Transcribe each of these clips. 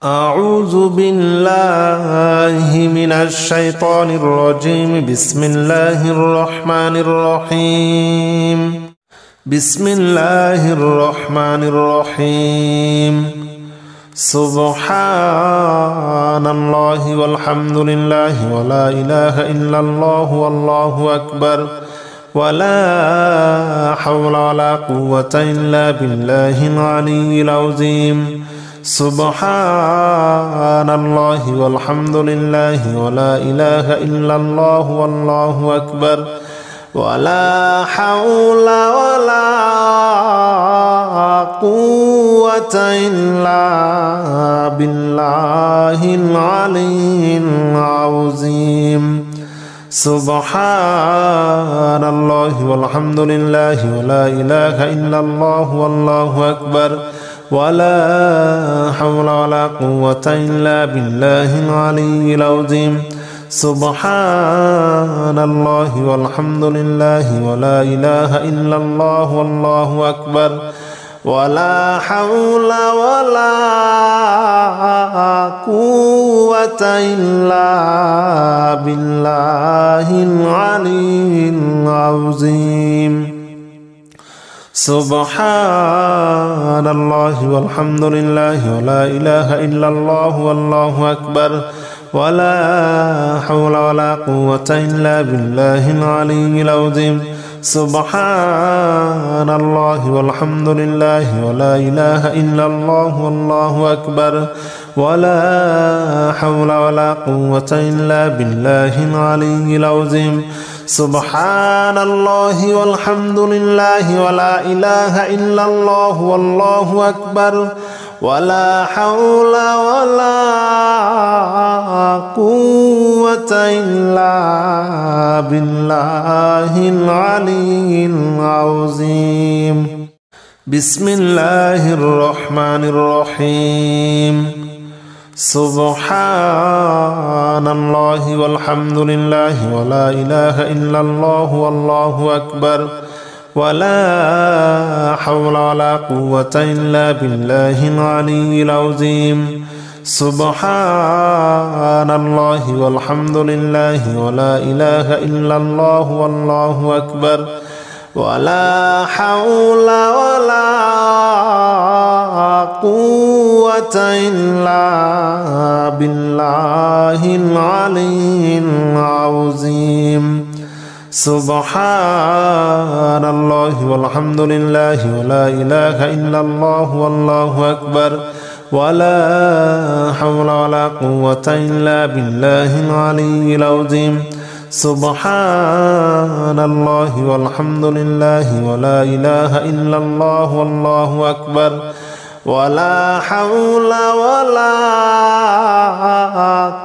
أعوذ بالله من الشيطان الرجيم. بسم الله الرحمن الرحيم. بسم الله الرحمن الرحيم. سبحان الله والحمد لله ولا إله إلا الله والله أكبر ولا حول ولا قوة إلا بالله العلي العظيم. سبحان الله والحمد لله ولا إله إلا الله والله أكبر ولا حول ولا قوة إلا بالله العلي العظيم. سبحان الله والحمد لله ولا إله إلا الله والله أكبر ولا حول ولا قوة إلا بالله العلي العظيم. سبحان الله والحمد لله ولا إله إلا الله والله أكبر ولا حول ولا قوة إلا بالله العلي العظيم. سبحان الله والحمد لله ولا إله إلا الله والله أكبر ولا حول ولا قوة إلا بالله العلي العظيم. سبحان الله والحمد لله ولا إله إلا الله والله أكبر ولا حول ولا قوة إلا بالله العلي العظيم. سبحان الله والحمد لله ولا إله إلا الله والله أكبر ولا حول ولا قوة إلا بالله العلي العظيم. بسم الله الرحمن الرحيم. سبحان الله والحمد لله ولا إله إلا الله والله أكبر ولا حول ولا قوة إلا بالله العلي العظيم. سبحان الله والحمد لله ولا إله إلا الله والله أكبر ولا حول ولا قوة إلا بالله العلي العظيم. سبحان الله والحمد لله ولا إله إلا الله والله أكبر ولا حول ولا قوة إلا بالله العلي العظيم. سبحان الله والحمد لله ولا إله إلا الله والله أكبر ولا حول ولا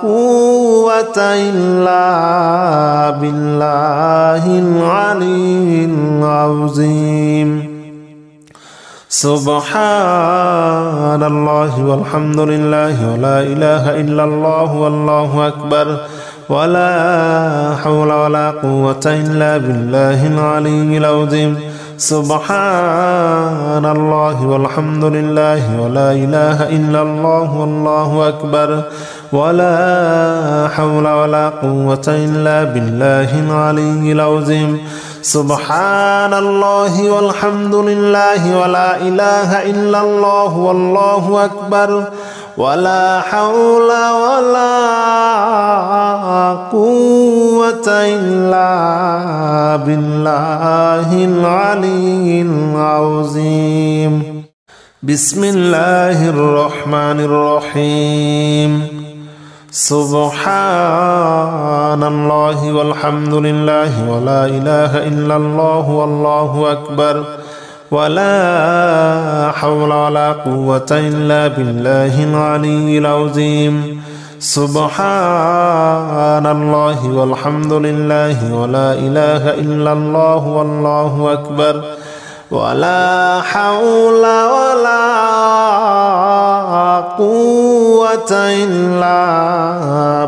قوة إلا بالله العلي العظيم. سبحان الله والحمد لله ولا إله إلا الله والله أكبر ولا حول ولا قوة إلا بالله العلي العظيم. سبحان الله والحمد لله ولا إله إلا الله والله أكبر ولا حول ولا قوة إلا بالله العلي العظيم. سبحان الله والحمد لله ولا إله إلا الله والله أكبر ولا حول ولا قوة إلا بالله العلي العظيم. بسم الله الرحمن الرحيم. سبحان الله والحمد لله ولا إله إلا الله والله أكبر ولا حول ولا قوة إلا بالله العلي العظيم. سبحان الله والحمد لله ولا إله إلا الله والله أكبر ولا حول ولا قوة إلا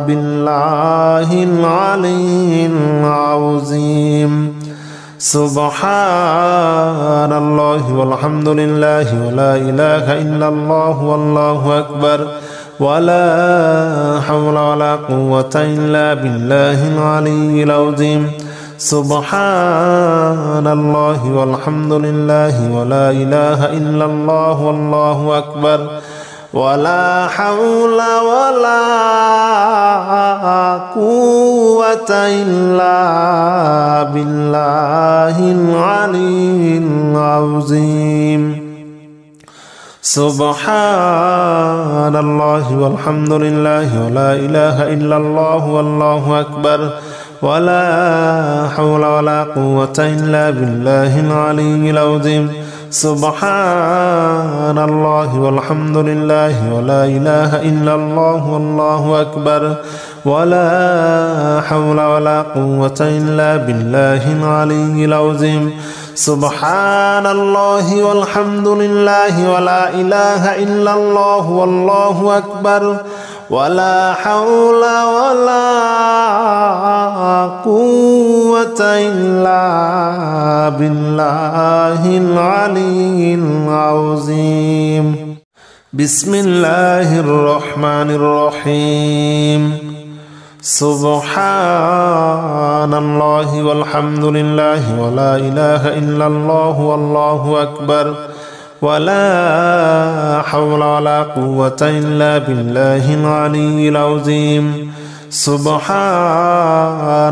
بالله العلي العظيم. سبحان الله والحمد لله ولا إله إلا الله والله أكبر ولا حول ولا قوة إلا بالله العلي العظيم سبحان الله والحمد لله ولا إله إلا الله والله أكبر ولا حول ولا قوة إلا بالله العلي العظيم سبحان الله والحمد لله ولا إله إلا الله والله أكبر ولا حول ولا قوة إلا بالله العلي العظيم سبحان الله والحمد لله ولا إله إلا الله والله أكبر ولا حول ولا قوة إلا بالله العلي العظيم سبحان الله والحمد لله ولا إله إلا الله والله أكبر ولا حول ولا قوة إلا بالله العلي العظيم بسم الله الرحمن الرحيم سبحان الله والحمد لله ولا إله إلا الله والله أكبر ولا حول ولا قوة إلا بالله العلي العظيم سبحان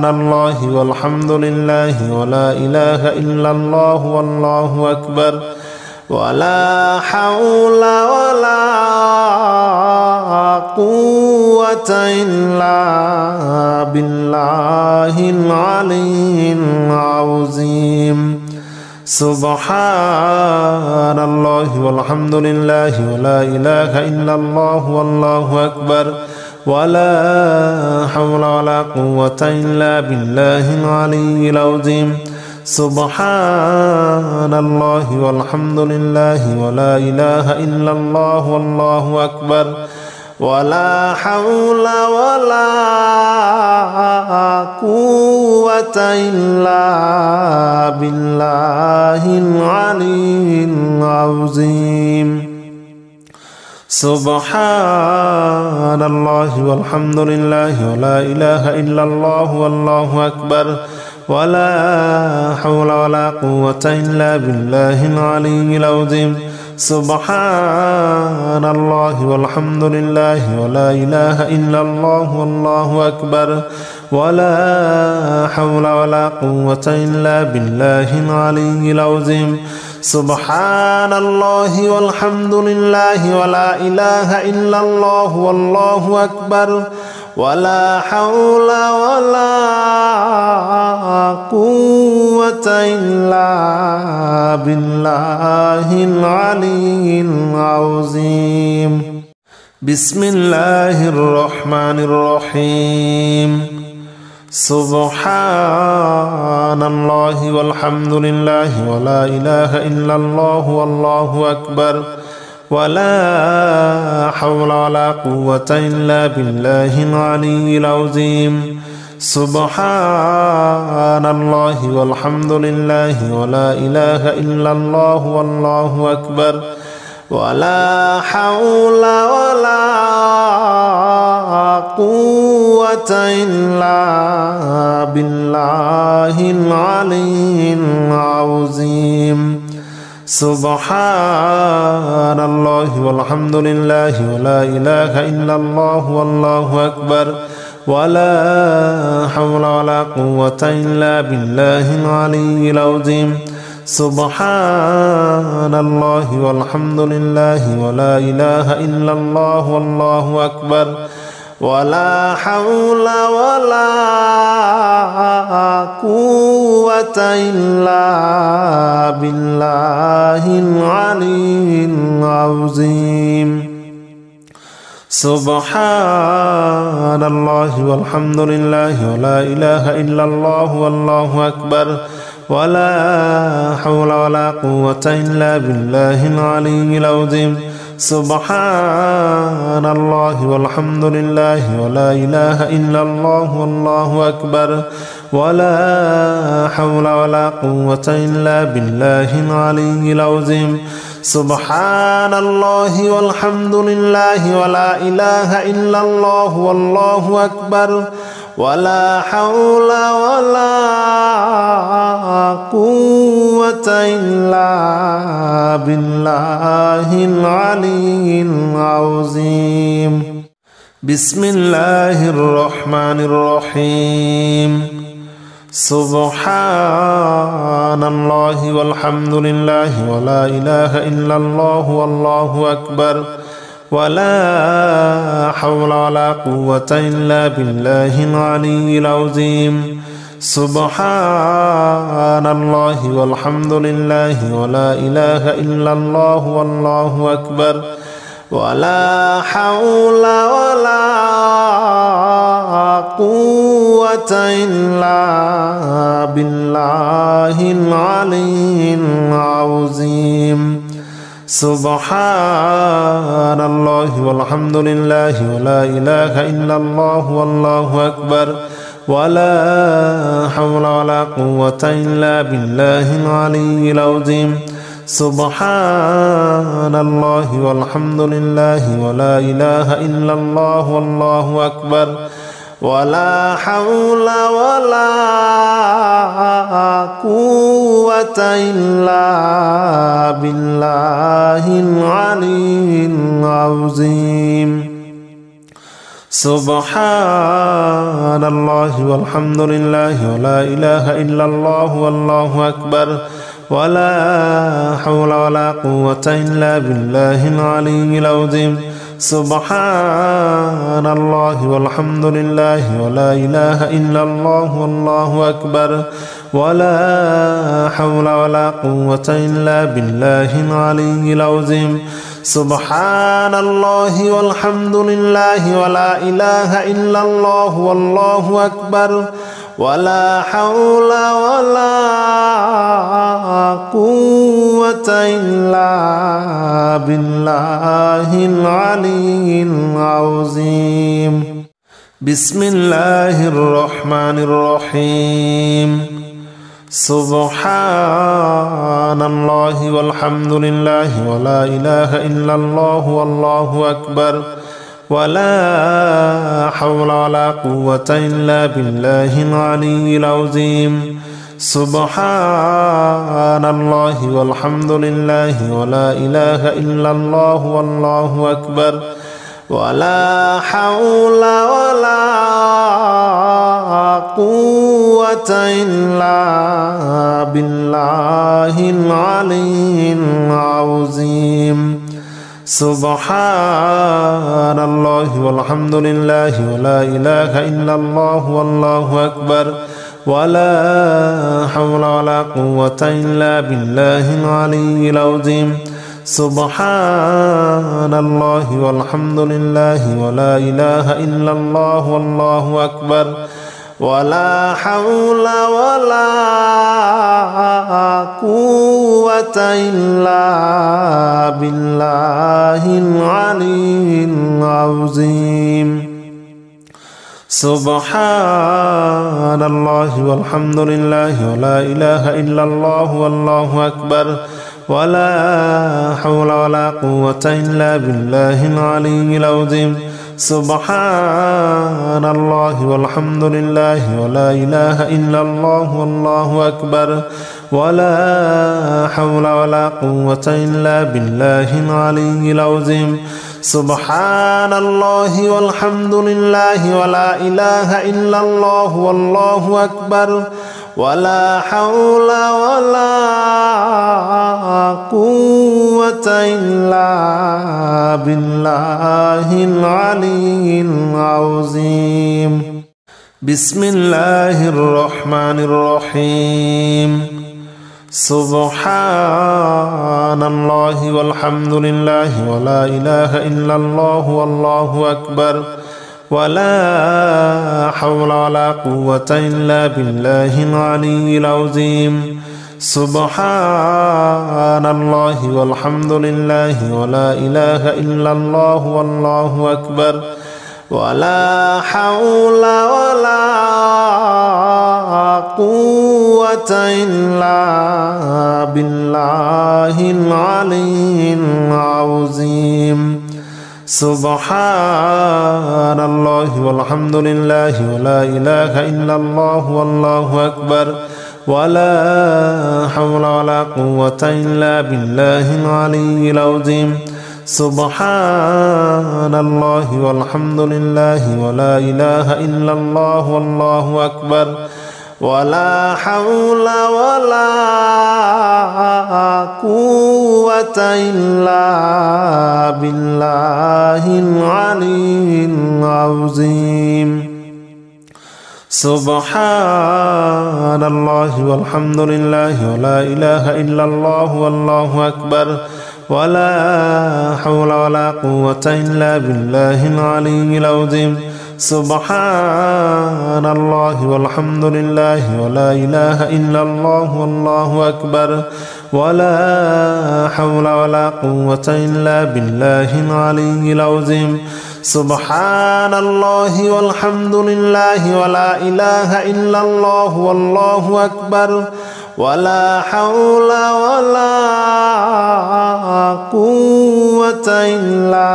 الله والحمد لله ولا إله إلا الله والله أكبر ولا حول ولا قوة إلا بالله العلي العظيم سبحان الله والحمد لله ولا إله إلا الله والله أكبر ولا حول ولا قوة إلا بالله العلي العظيم سبحان الله والحمد لله ولا إله إلا الله والله أكبر ولا حول ولا قوة إلا بالله العلي العظيم سبحان الله والحمد لله ولا إله إلا الله والله أكبر ولا حول ولا قوة إلا بالله العلي العظيم سبحان الله والحمد لله ولا إله إلا الله والله أكبر ولا حول ولا قوة إلا بالله العلي العظيم سبحان الله والحمد لله ولا إله إلا الله والله أكبر ولا حول ولا قوة إلا بالله العلي العظيم بسم الله الرحمن الرحيم سبحان الله والحمد لله ولا إله إلا الله والله أكبر ولا حول ولا قوة إلا بالله العلي العظيم سبحان الله والحمد لله ولا إله إلا الله والله أكبر ولا حول ولا قوة إلا بالله العلي العظيم سبحان الله والحمد لله ولا إله إلا الله والله أكبر ولا حول ولا قوة إلا بالله العلي العظيم سبحان الله والحمد لله ولا إله إلا الله والله أكبر ولا حول ولا قوة إلا بالله العلي العظيم سبحان الله والحمد لله ولا إله إلا الله والله أكبر ولا حول ولا قوة إلا بالله العلي العظيم سبحان الله والحمد لله ولا إله إلا الله والله أكبر ولا حول ولا قوة إلا بالله العلي العظيم سبحان الله والحمد لله ولا إله إلا الله والله أكبر ولا حول ولا قوة إلا بالله العلي العظيم بسم الله الرحمن الرحيم سبحان الله والحمد لله ولا إله إلا الله والله أكبر ولا حول ولا قوة إلا بالله العلي العظيم سبحان الله والحمد لله ولا إله إلا الله والله أكبر ولا حول ولا قوة إلا بالله العلي العظيم سبحان الله والحمد لله ولا إله إلا الله والله أكبر ولا حول ولا قوة إلا بالله العلي العظيم سبحان الله والحمد لله ولا إله إلا الله والله أكبر ولا حول ولا قوة إلا بالله العلي العظيم سبحان الله والحمد لله ولا إله إلا الله والله أكبر ولا حول ولا قوة إلا بالله العلي العظيم سبحان الله والحمد لله ولا إله إلا الله والله أكبر ولا حول ولا قوة إلا بالله العلي العظيم سبحان الله والحمد لله ولا إله إلا الله والله أكبر ولا حول ولا قوة إلا بالله العلي العظيم بسم الله الرحمن الرحيم سبحان الله والحمد لله ولا إله إلا الله والله أكبر ولا حول ولا قوة إلا بالله العلي العظيم سبحان الله والحمد لله ولا إله إلا الله والله أكبر ولا حول ولا قوة إلا بالله العلي العظيم سبحان الله والحمد لله ولا إله إلا الله والله أكبر ولا حول ولا قوة إلا بالله العلي العظيم سبحان الله والحمد لله ولا إله إلا الله والله أكبر ولا حول ولا قوة إلا بالله العلي العظيم سبحان الله والحمد لله ولا إله إلا الله والله أكبر ولا حول ولا قوة إلا بالله العلي العظيم سبحان الله والحمد لله ولا إله إلا الله والله أكبر ولا حول ولا قوة إلا بالله العلي العظيم سبحان الله والحمد لله ولا إله إلا الله والله أكبر ولا حول ولا قوة إلا بالله العلي العظيم بسم الله الرحمن الرحيم سبحان الله والحمد لله ولا إله إلا الله والله أكبر ولا حول ولا قوة إلا بالله العلي العظيم سبحان الله والحمد لله ولا إله إلا الله والله أكبر ولا حول ولا قوة إلا بالله العلي العظيم سبحان الله والحمد لله ولا إله إلا الله والله أكبر ولا حول ولا قوة إلا بالله العلي العظيم سبحان الله والحمد لله ولا إله إلا الله والله أكبر ولا حول ولا قوة إلا بالله العلي العظيم سبحان الله والحمد لله ولا إله إلا الله والله أكبر ولا حول ولا قوة إلا بالله العلي العظيم سبحان الله والحمد لله ولا إله إلا الله والله أكبر ولا حول ولا قوة إلا بالله العلي العظيم سبحان الله والحمد لله ولا إله إلا الله والله أكبر ولا حول ولا قوة إلا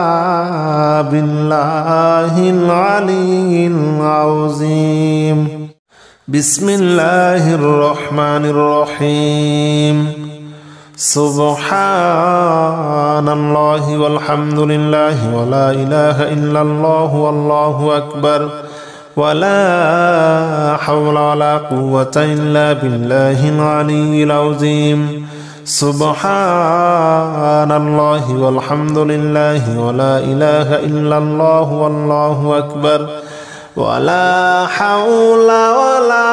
بالله العلي العظيم بسم الله الرحمن الرحيم سبحان الله والحمد لله ولا إله إلا الله والله أكبر ولا حول ولا قوة إلا بالله العلي العظيم سبحان الله والحمد لله ولا إله إلا الله والله أكبر ولا حول ولا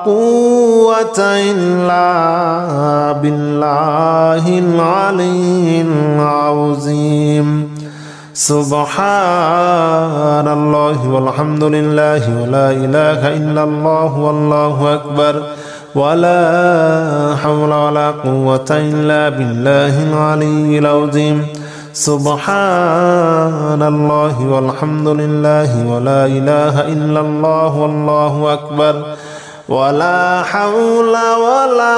قوة إلا بالله العلي العظيم سبحان الله والحمد لله ولا إله إلا الله والله أكبر ولا حول ولا قوة إلا بالله العلي العظيم سبحان الله والحمد لله ولا إله إلا الله والله أكبر ولا حول ولا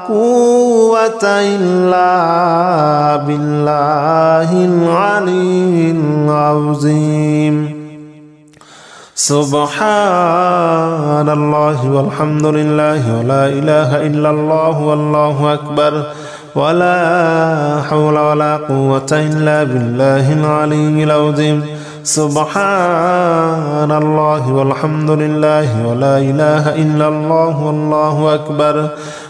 قوة إلا بالله العلي العظيم سبحان الله والحمد لله ولا إله إلا الله والله أكبر ولا حول ولا قوة إلا بالله العلي العظيم سبحان الله والحمد لله ولا إله إلا الله والله أكبر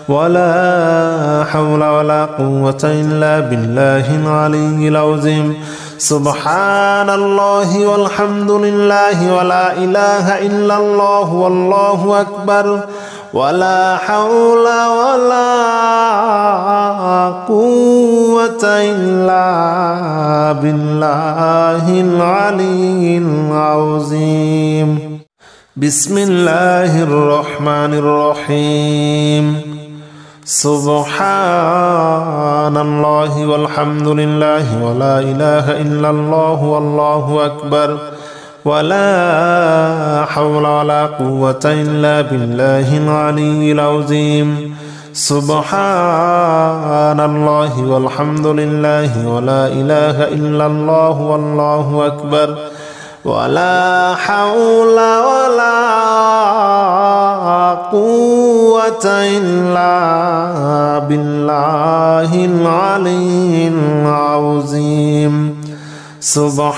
ولا حول ولا قوة إلا بالله العلي العظيم سبحان الله والحمد لله ولا إله إلا الله والله أكبر ولا حول ولا قوة إلا بالله العلي العظيم بسم الله الرحمن الرحيم سبحان الله والحمد لله ولا إله إلا الله والله أكبر ولا حول ولا قوة إلا بالله العلي العظيم سبحان الله والحمد لله ولا إله إلا الله والله أكبر ولا حول ولا قوة إلا بالله العلي العظيم سبحان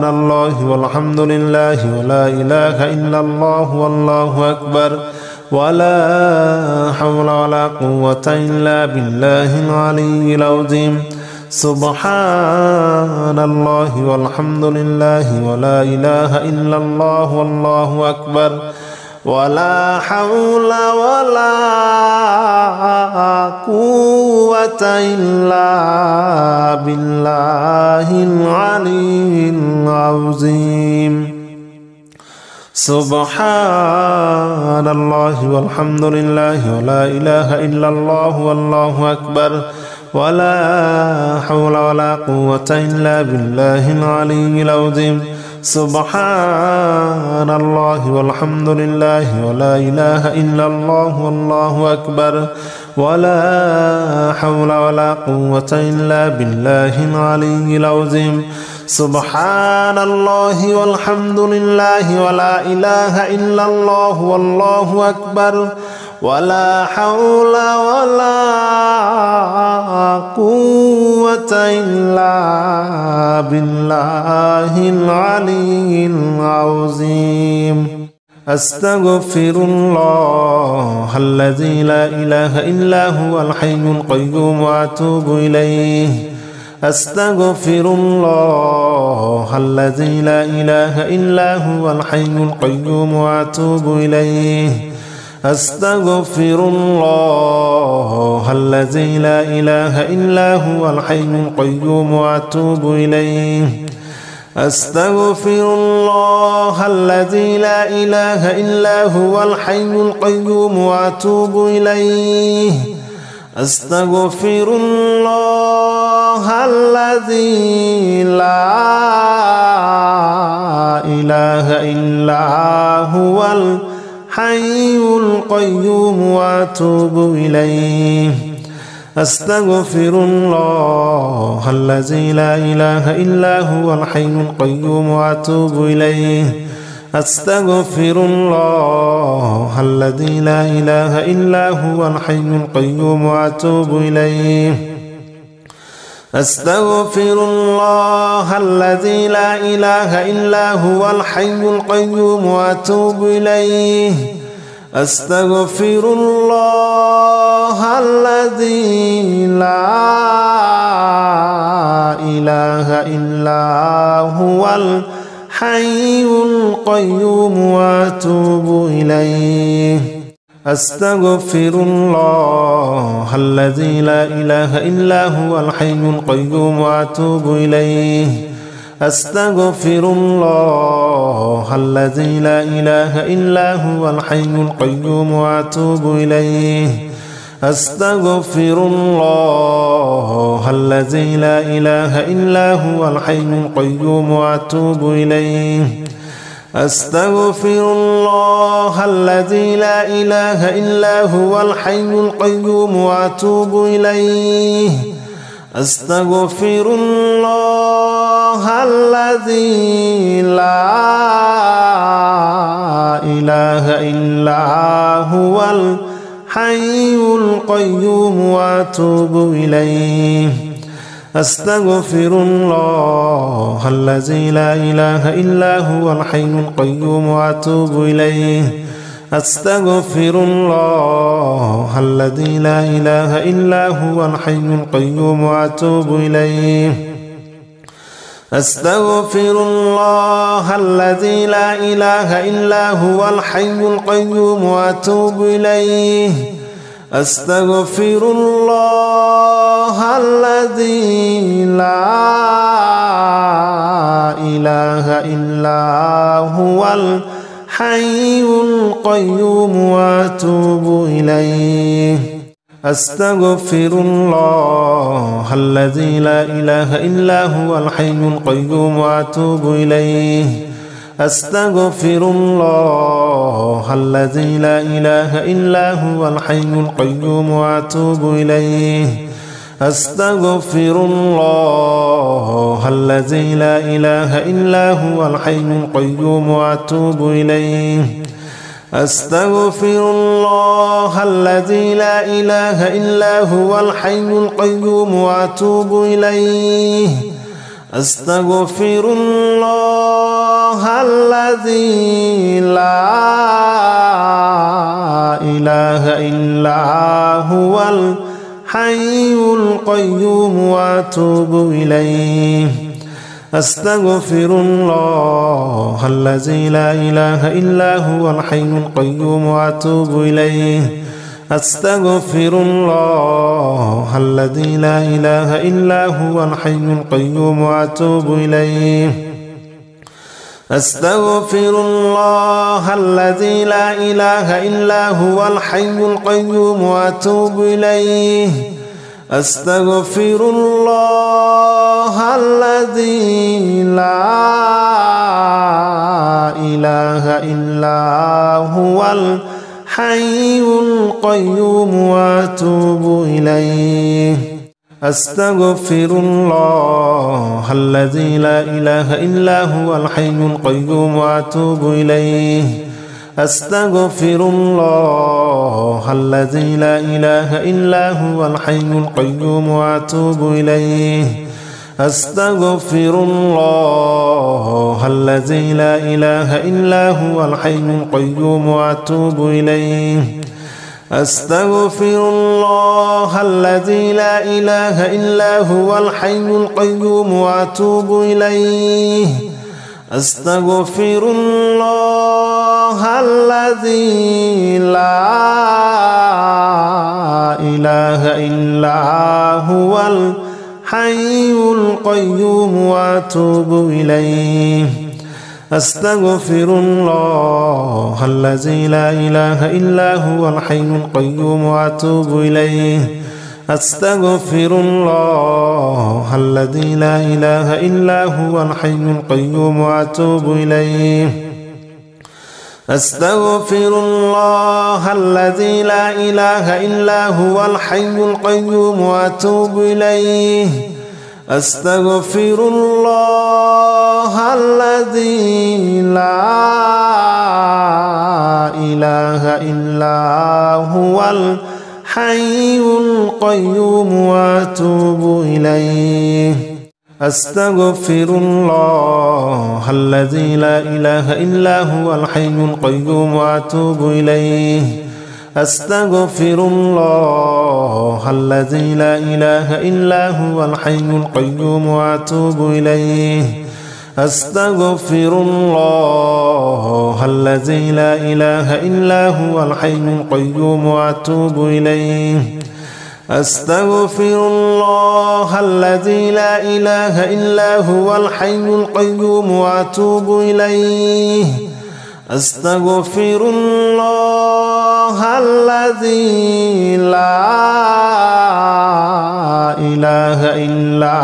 الله والحمد لله ولا إله إلا الله والله أكبر ولا حول ولا قوة إلا بالله العلي العظيم سبحان الله والحمد لله ولا إله إلا الله والله أكبر ولا حول ولا قوة إلا بالله العلي العظيم سبحان الله والحمد لله ولا إله إلا الله والله أكبر ولا حول ولا قوة إلا بالله العلي العظيم سبحان الله والحمد لله ولا إله إلا الله والله أكبر ولا حول ولا قوة إلا بالله العلي العظيم سبحان الله والحمد لله ولا إله إلا الله والله أكبر ولا حول ولا قوة إلا بالله العلي العظيم أستغفر الله الذي لا إله إلا هو الحي القيوم وأتوب إليه أستغفر الله الذي لا إله إلا هو الحي القيوم وأتوب إليه أستغفر الله الذي لا إله إلا هو الحي القيوم وأتوب إليه أستغفر الله الذي لا إله إلا هو الحي القيوم وأتوب إليه أستغفر الله الذي لا إله إلا هو الحي القيوم وأتوب إليه أستغفر الله الذي لا إله إلا هو الحي القيوم وأتوب إليه أستغفر الله الذي لا إله إلا هو الحي القيوم وأتوب إليه أستغفر الله الذي لا إله إلا هو الحي القيوم وأتوب إليه أستغفر الله الذي لا إله إلا هو الحي القيوم وأتوب إليه أستغفر الله الذي لا إله إلا هو الحي القيوم وأتوب إليه أستغفر الله الذي لا إله إلا هو الحي القيوم وأتوب إليه أستغفر الله الذي لا إله إلا هو الحي القيوم وأتوب إليه أستغفر الله الذي لا إله إلا هو الحي القيوم وأتوب إليه أستغفر الله الذي لا إله إلا هو الحي القيوم وأتوب إليه أستغفر الله الذي لا إله إلا هو الحي القيوم وأتوب إليه أستغفر الله الذي لا إله إلا هو الحي القيوم وأتوب إليه أستغفر الله الذي لا إله إلا هو الحي القيوم وأتوب إليه أستغفر الله الذي لا إله إلا هو الحي القيوم وأتوب إليه أستغفر الله الذي لا إله إلا هو الحي القيوم وأتوب إليه أستغفر الله الذي لا إله إلا هو الحي القيوم وأتوب إليه أستغفر الله الذي لا إله إلا هو الحي القيوم وأتوب إليه أستغفر الله الذي لا إله إلا هو الحي القيوم وأتوب إليه أستغفر الله الذي لا إله إلا هو الحي القيوم وأتوب إليه أستغفر الله الذي لا إله إلا هو الحي القيوم وأتوب إليه أستغفر الله الذي لا إله إلا هو الحي القيوم وأتوب إليه أستغفر الله الذي لا إله إلا هو الحي القيوم وأتوب إليه أستغفر الله الذي لا أستغفر الله الذي لا إله إلا هو الحي القيوم وأتوب إليه أستغفر الله الذي لا إله إلا هو الحي القيوم وأتوب إليه أستغفر الله الذي لا إله إلا هو الحي القيوم وأتوب إليه أستغفر الله الذي لا إله إلا هو الحي القيوم وأتوب إليه أستغفر الله الذي لا إله إلا هو الحي القيوم وأتوب إليه أستغفر الله الذي لا إله إلا هو الحي القيوم وأتوب إليه أستغفر الله الذي لا إله إلا هو الحي القيوم وأتوب إليه أستغفر الله الذي لا إله إلا هو الحي القيوم وأتوب إليه أستغفر الله الذي لا إله إلا هو الحي القيوم وأتوب إليه أستغفر الله الذي لا إله إلا هو الحي القيوم وأتوب إليه أستغفر الله الذي لا إله إلا هو الحي القيوم وأتوب إليه أستغفر الله الذي لا إله إلا هو الحي القيوم وأتوب إليه أستغفر الله الذي لا إله إلا هو الحي القيوم وأتوب إليه أستغفر الله الذي لا إله إلا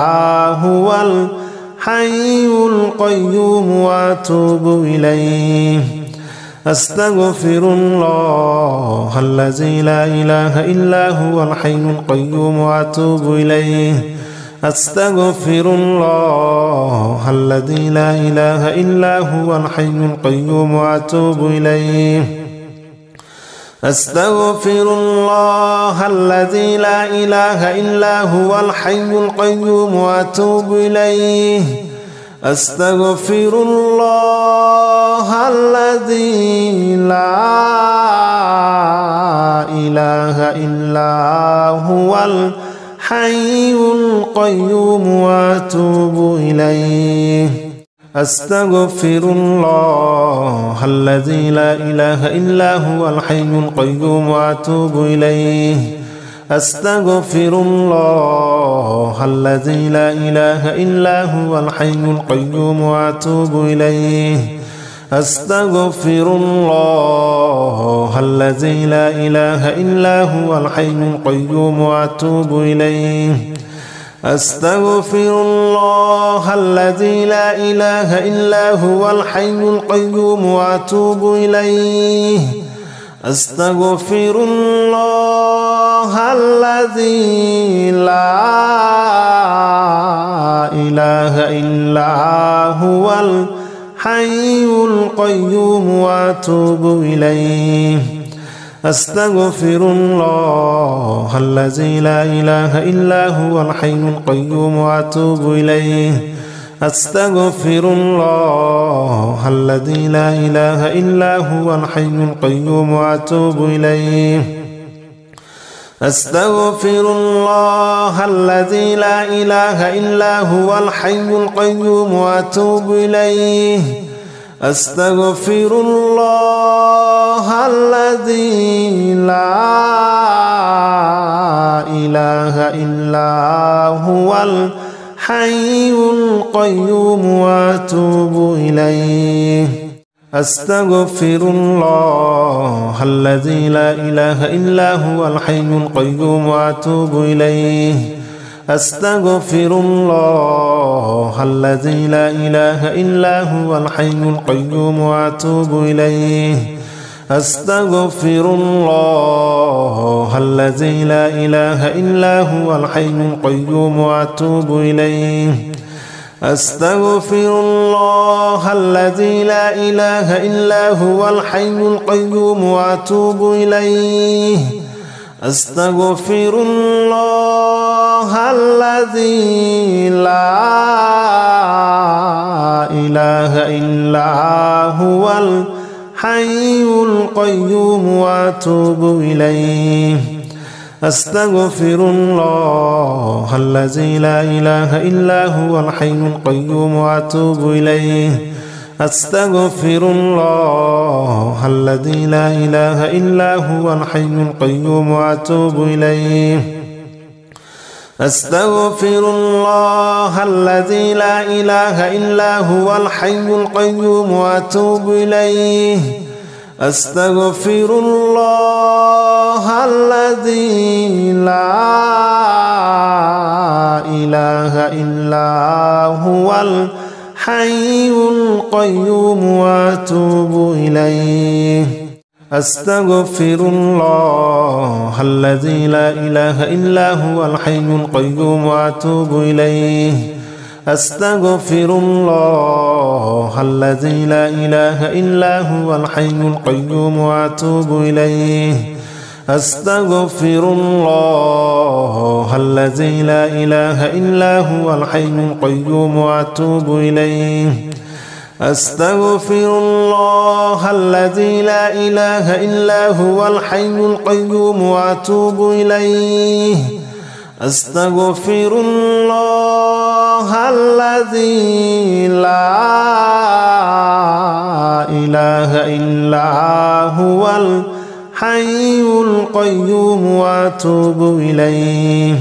هو الحي القيوم وأتوب إليه أستغفر الله الذي لا إله إلا هو الحي القيوم وأتوب إليه أستغفر الله الذي لا إله إلا هو الحي القيوم وأتوب إليه أستغفر الله الذي لا إله إلا هو الحي القيوم وأتوب إليه أستغفر الله الذي لا إله إلا هو الحي القيوم وأتوب إليه أستغفر الله الذي لا إله إلا هو الحي القيوم وأتوب إليه أستغفر الله الذي لا إله إلا هو الحي القيوم وأتوب إليه أستغفر الله الذي لا إله إلا هو الحي القيوم وأتوب إليه أستغفر الله الذي لا إله إلا هو الحي القيوم وأتوب إليه أستغفر الله الذي لا إله إلا هو الحي القيوم وأتوب إليه أستغفر الله الذي لا إله إلا هو الحي القيوم وأتوب إليه أستغفر الله الذي لا إله إلا هو الحي القيوم وأتوب إليه أستغفر الله الذي لا إله إلا هو الحي القيوم وأتوب إليه أستغفر الله الذي لا إله إلا هو الحي القيوم وأتوب إليه أستغفر الله الذي لا إله إلا هو الحي القيوم وأتوب إليه أستغفر الله الذي لا إله إلا هو الحي القيوم وأتوب إليه أستغفر الله الذي لا إله إلا هو الحي القيوم وأتوب إليه أستغفر الله الذي لا إله إلا هو الحي القيوم وأتوب إليه أستغفر الله الذي لا إله إلا هو الحي القيوم وأتوب إليه أستغفر الله الذي لا إله إلا هو الحي القيوم وأتوب إليه أستغفر الله الذي لا إله إلا هو الحي القيوم وأتوب إليه أستغفر الله الذي لا إله إلا هو الحي القيوم وأتوب إليه أستغفر الله الذي لا إله إلا هو الحي القيوم وأتوب إليه أستغفر الله الذي لا إله إلا هو الحي القيوم وأتوب إليه أستغفر الله الذي لا إله إلا هو الحي القيوم وأتوب إليه أستغفر الله الذي لا إله إلا هو الحي القيوم وأتوب إليه أستغفر الله الذي لا إله إلا هو الحي القيوم وأتوب إليه أستغفر الله الذي لا إله إلا هو الحي القيوم وأتوب إليه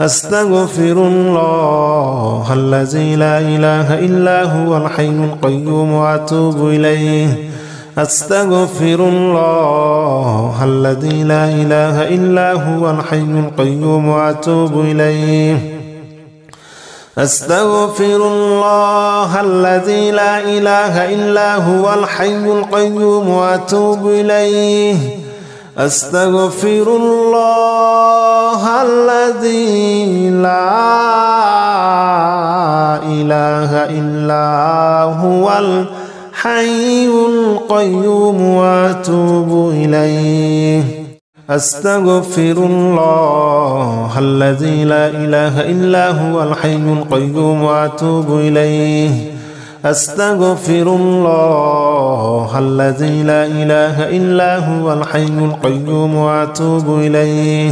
أستغفر الله الذي لا إله إلا هو الحي القيوم وأتوب إليه أستغفر الله الذي لا إله إلا هو الحي القيوم وأتوب إليه أستغفر الله الذي لا إله إلا هو الحي القيوم وأتوب إليه أستغفر الله الذي لا إله إلا هو الحي القيوم وأتوب إليه أستغفر الله الذي لا إله إلا هو الحي القيوم وأتوب إليه أستغفر الله الذي لا إله إلا هو الحي القيوم وأتوب إليه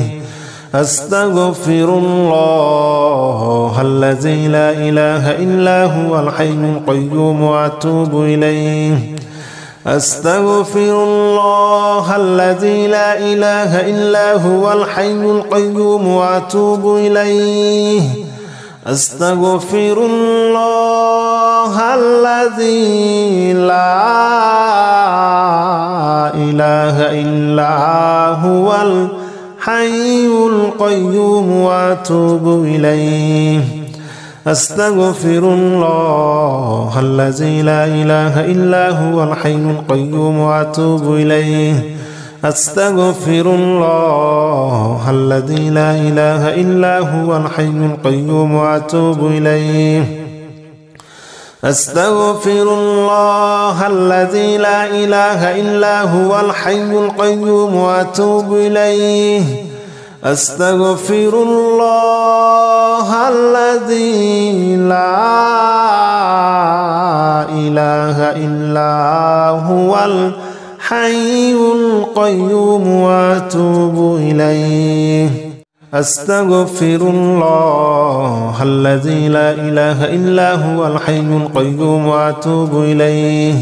أستغفر الله الذي لا إله إلا هو الحي القيوم وأتوب إليه أستغفر الله الذي لا إله إلا هو الحي القيوم وأتوب إليه أستغفر الله الذي لا إله إلا هو الحي القيوم وأتوب إليه أستغفر الله الذي لا إله إلا هو الحي القيوم وأتوب إليه أستغفر الله الذي لا إله إلا هو الحي القيوم وأتوب إليه أستغفر الله الذي لا إله إلا هو الحي القيوم وأتوب إليه أستغفر الله الذي لا إله إلا هو الحي القيوم وأتوب إليه أستغفر الله الذي لا إله إلا هو الحي القيوم وأتوب إليه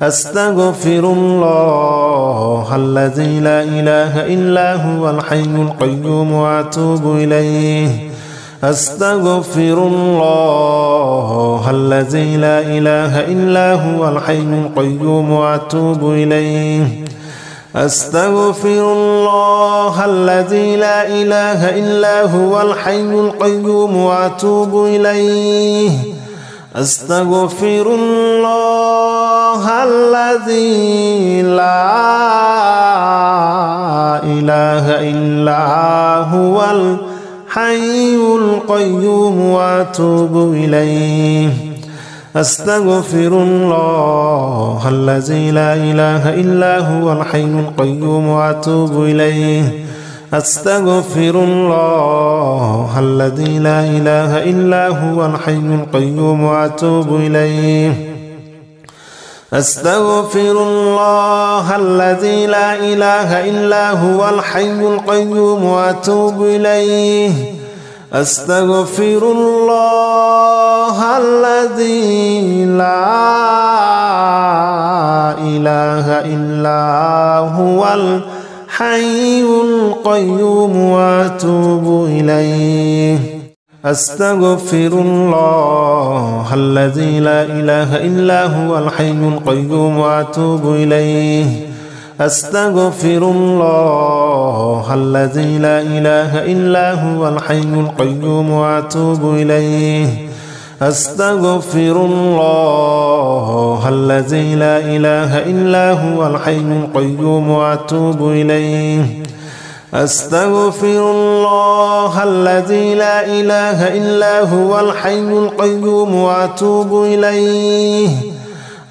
أستغفر الله الذي لا إله إلا هو الحي القيوم وأتوب إليه أستغفر الله الذي لا إله إلا هو الحي القيوم وأتوب إليه أستغفر الله الذي لا إله إلا هو الحي القيوم وأتوب إليه أستغفر الله الذي لا إله إلا هو الحي القيوم وأتوب إليه أستغفر الله الذي لا إله إلا هو الحي القيوم وأتوب إليه أستغفر الله الذي لا إله إلا هو الحي القيوم وأتوب إليه أستغفر الله الذي لا إله إلا هو الحي القيوم وأتوب إليه أستغفر الله الذي لا إله إلا هو الحي القيوم وأتوب إليه أستغفر الله الذي لا إله إلا هو الحي القيوم وأتوب إليه أستغفر الله الذي لا إله إلا هو الحي القيوم وأتوب إليه أستغفر الله الذي لا إله إلا هو الحي القيوم وأتوب إليه أستغفر الله الذي لا إله إلا هو الحي القيوم وأتوب إليه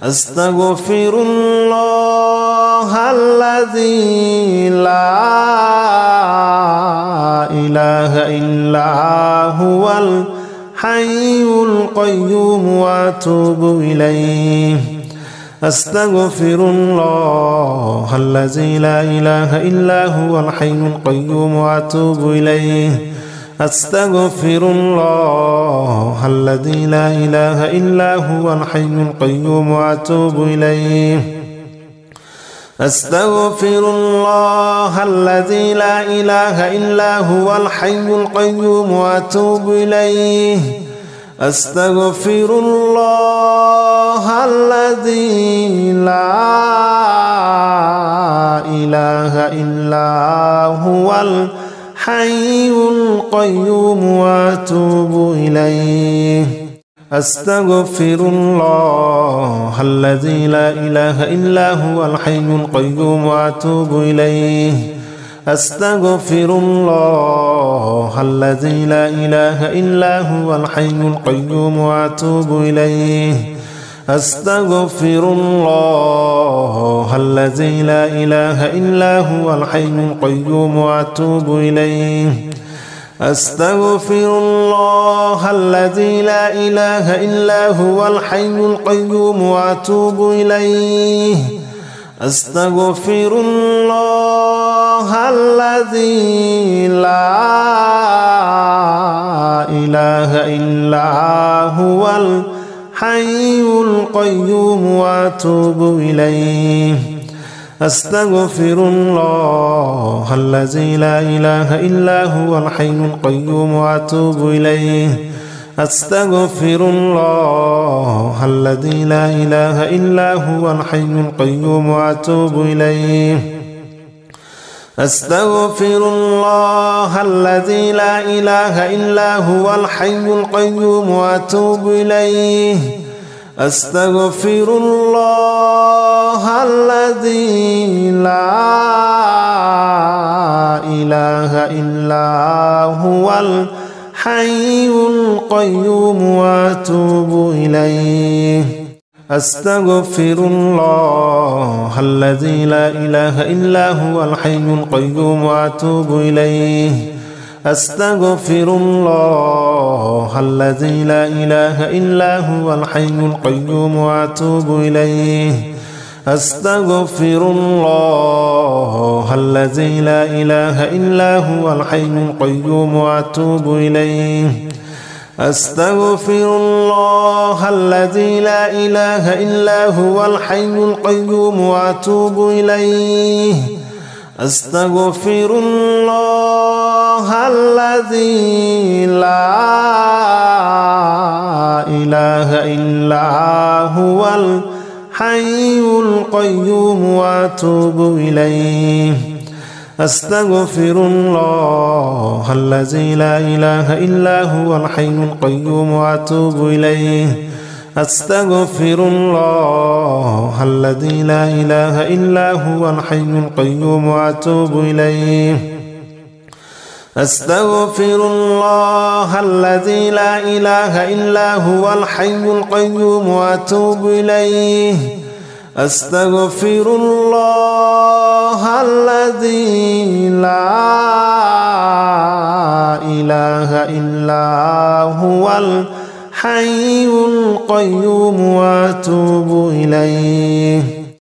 أستغفر الله الذي لا إله إلا هو الحي القيوم وأتوب إليه أستغفر الله الذي لا إله إلا هو الحي القيوم وأتوب إليه أستغفر الله الذي لا إله إلا هو الحي القيوم وأتوب إليه أستغفر الله الذي لا إله إلا هو الحي القيوم وأتوب إليه أستغفر الله الذي لا إله إلا هو الحي القيوم وأتوب إليه أستغفر الله الذي لا إله إلا هو الحي القيوم وأتوب إليه أستغفر الله الذي لا إله إلا هو الحي القيوم وأتوب إليه أستغفر الله الذي لا إله إلا هو الحي القيوم وأتوب إليه أستغفر الله الذي لا إله إلا هو الحي القيوم وأتوب إليه أستغفر الله الذي لا إله إلا هو الحي القيوم وأتوب إليه أستغفر الله الذي لا إله إلا هو الحي القيوم وأتوب إليه أستغفر الله الذي لا إله إلا هو الحي القيوم وأتوب إليه أستغفر الله الذي لا إله إلا هو الحي القيوم وأتوب إليه أستغفر الله الذي لا إله إلا هو الحي القيوم وأتوب إليه أستغفر الله الذي لا إله إلا هو الحي القيوم وأتوب إليه أستغفر الله الذي لا إله إلا هو الحي القيوم وأتوب إليه أستغفر الله الذي لا إله إلا هو الحي القيوم وأتوب إليه أستغفر الله الذي لا إله إلا هو الحي القيوم وأتوب إليه أستغفر الله الذي لا إله إلا هو الحي القيوم وأتوب إليه أستغفر الله الذي لا إله إلا هو الحي القيوم وأتوب إليه أستغفر الله الذي لا إله إلا هو الحي القيوم وأتوب إليه أستغفر الله الذي لا إله إلا هو الحي القيوم وأتوب إليه أستغفر الله الذي لا إله إلا هو الحي القيوم وأتوب إليه